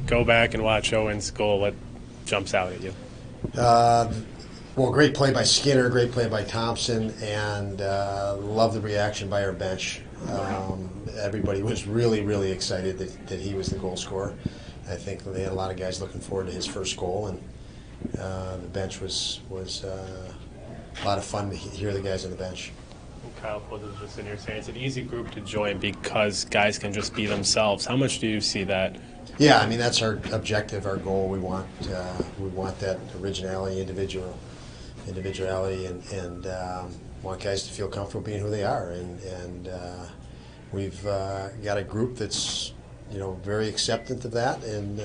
go back and watch Owen's goal, what jumps out at you? Well, great play by Skinner, great play by Thompson, and love the reaction by our bench. Everybody was really, really excited that he was the goal scorer. I think they had a lot of guys looking forward to his first goal, and the bench was a lot of fun to hear the guys on the bench. Kyle was just in here saying it's an easy group to join because guys can just be themselves. How much do you see that? Yeah, I mean that's our objective, our goal. We want that originality, individuality, and want guys to feel comfortable being who they are. And we've got a group that's very acceptant of that and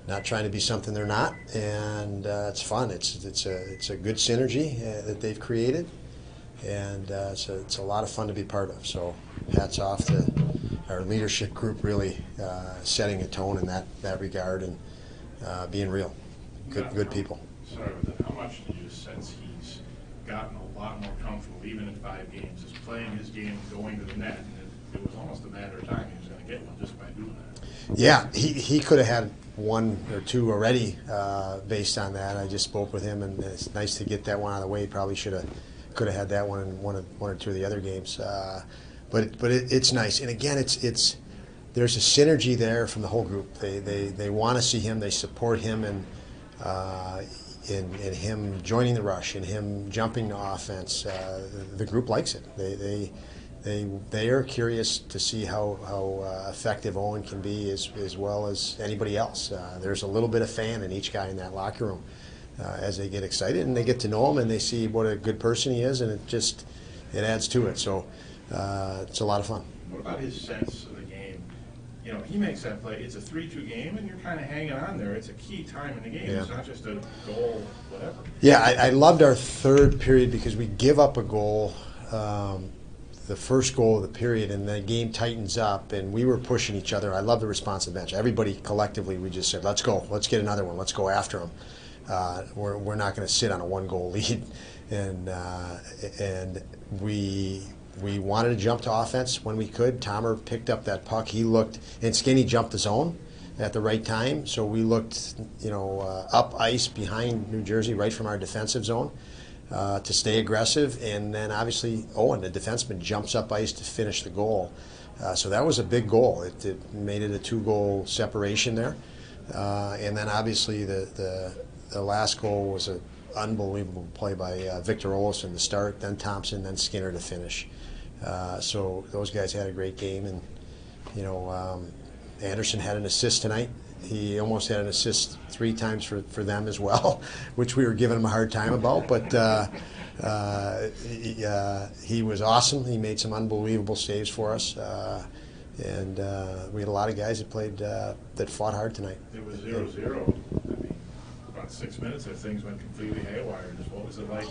not trying to be something they're not. And it's fun. It's a good synergy that they've created. And it's a lot of fun to be part of. So hats off to our leadership group, really setting a tone in that regard and being real. Good people. Sorry, but how much do you sense he's gotten a lot more comfortable, even in 5 games, just playing his game, going to the net? And it was almost a matter of time he was going to get one just by doing that. Yeah, he could have had 1 or 2 already based on that. I just spoke with him, and it's nice to get that one out of the way. Probably could have had that one in one or 2 of the other games, but it's nice. And again, there's a synergy there from the whole group. They want to see him, they support him, and in him joining the rush, and him jumping to offense. The group likes it. They are curious to see how effective Owen can be as well as anybody else. There's a little bit of fan in each guy in that locker room. As they get excited and they get to know him and they see what a good person he is, and it adds to it. So it's a lot of fun. What about his sense of the game? He makes that play. It's a 3-2 game, and you're kind of hanging on there. It's a key time in the game. Yeah. It's not just a goal, whatever. Yeah, I loved our third period because we give up a goal, the first goal of the period, and the game tightens up, and we were pushing each other. I love the response of the bench. Everybody collectively, we just said, let's go. Let's get another one. Let's go after him. We're not going to sit on a 1-goal lead, and we wanted to jump to offense when we could. Tomer picked up that puck. He looked, and Skinny jumped the zone at the right time. So we looked, up ice behind New Jersey, right from our defensive zone, to stay aggressive. And then obviously Owen, the defenseman, jumps up ice to finish the goal. So that was a big goal. It made it a 2-goal separation there. And then obviously the last goal was an unbelievable play by Victor Olofsson to start, then Thompson, then Skinner to finish. So those guys had a great game, and Anderson had an assist tonight. He almost had an assist 3 times for them as well, which we were giving him a hard time about. But he was awesome. He made some unbelievable saves for us. And we had a lot of guys that played that fought hard tonight. It was 0-0. About 6 minutes there, things went completely haywire. Just what was it like,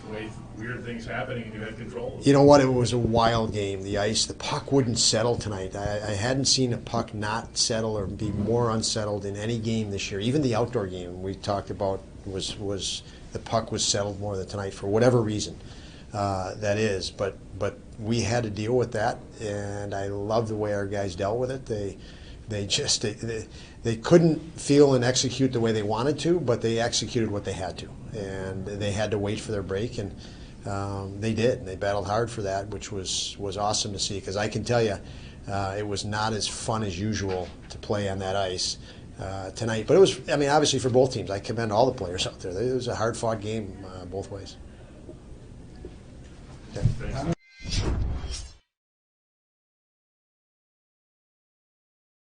the way weird things happening and you had control? You know what? It was a wild game. The puck wouldn't settle tonight. I hadn't seen a puck not settle or be more unsettled in any game this year. Even the outdoor game we talked about was the puck was settled more than tonight for whatever reason that is. But we had to deal with that, and I love the way our guys dealt with it. They couldn't feel and execute the way they wanted to, but they executed what they had to, and they had to wait for their break, and they did. And they battled hard for that, which was awesome to see. Because I can tell you, it was not as fun as usual to play on that ice tonight. But it was, obviously for both teams. I commend all the players out there. It was a hard-fought game both ways. Okay.